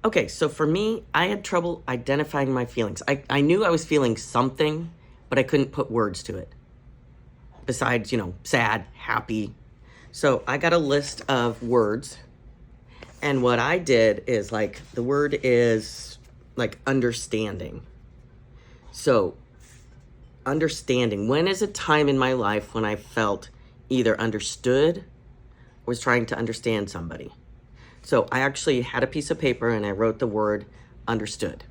Okay, so for me, I had trouble identifying my feelings. I knew I was feeling something, but I couldn't put words to it. Besides, sad, happy. So I got a list of words. And what I did is the word is understanding. So understanding. When is a time in my life when I felt either understood or was trying to understand somebody? So I actually had a piece of paper and I wrote the word understood.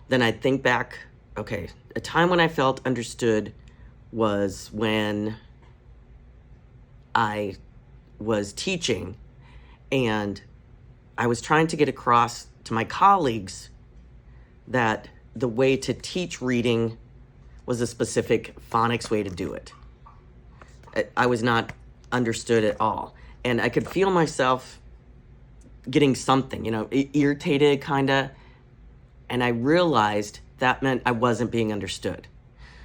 Then I think back, okay, a time when I felt understood was when I was teaching and I was trying to get across to my colleagues that the way to teach reading was a specific phonics way to do it. I was not understood at all. And I could feel myself getting something, irritated kind of. And I realized that meant I wasn't being understood.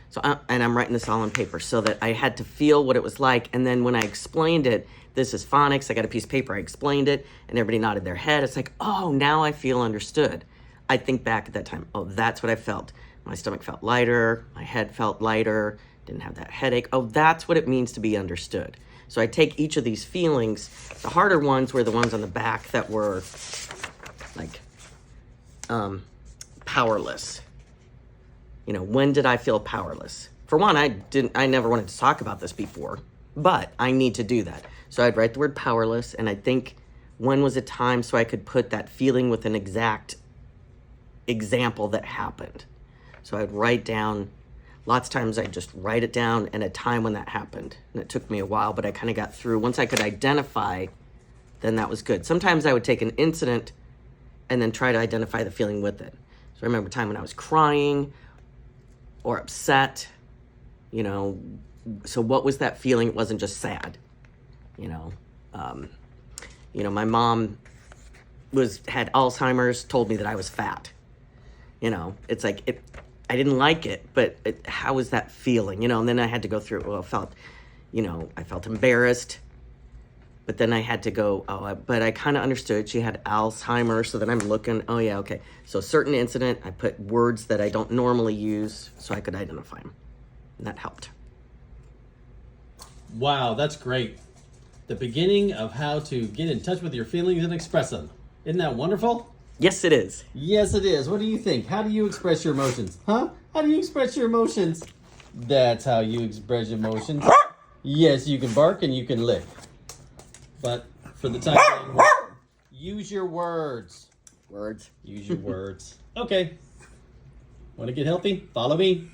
So, and I'm writing this all on paper so that I had to feel what it was like. And then when I explained it, this is phonics, I got a piece of paper, I explained it, and everybody nodded their head. It's like, oh, now I feel understood. I think back at that time, oh, that's what I felt. My stomach felt lighter, my head felt lighter, didn't have that headache. Oh, that's what it means to be understood. So I take each of these feelings. The harder ones were the ones on the back that were powerless. When did I feel powerless? For one, I never wanted to talk about this before, but I need to do that. So I'd write the word powerless, and I think when was a time so I could put that feeling with an exact example that happened. So I'd write down, lots of times I'd just write it down and a time when that happened. And it took me a while, but I kind of got through. Once I could identify, then that was good. Sometimes I would take an incident and then try to identify the feeling with it. So I remember a time when I was crying or upset, so what was that feeling? It wasn't just sad, my mom had Alzheimer's, told me that I was fat. It's like, I didn't like it, but how was that feeling? And then I had to go through, I felt embarrassed, but then I had to go, but I kind of understood she had Alzheimer's. So then I'm looking, oh yeah, okay. So certain incident, I put words that I don't normally use so I could identify them. And that helped. Wow, that's great. The beginning of how to get in touch with your feelings and express them. Isn't that wonderful? Yes, it is. Yes, it is. What do you think? How do you express your emotions? Huh? How do you express your emotions? That's how you express emotions. Yes, you can bark and you can lick. But for the time being, use your words. Words. Use your words. Okay. Want to get healthy? Follow me.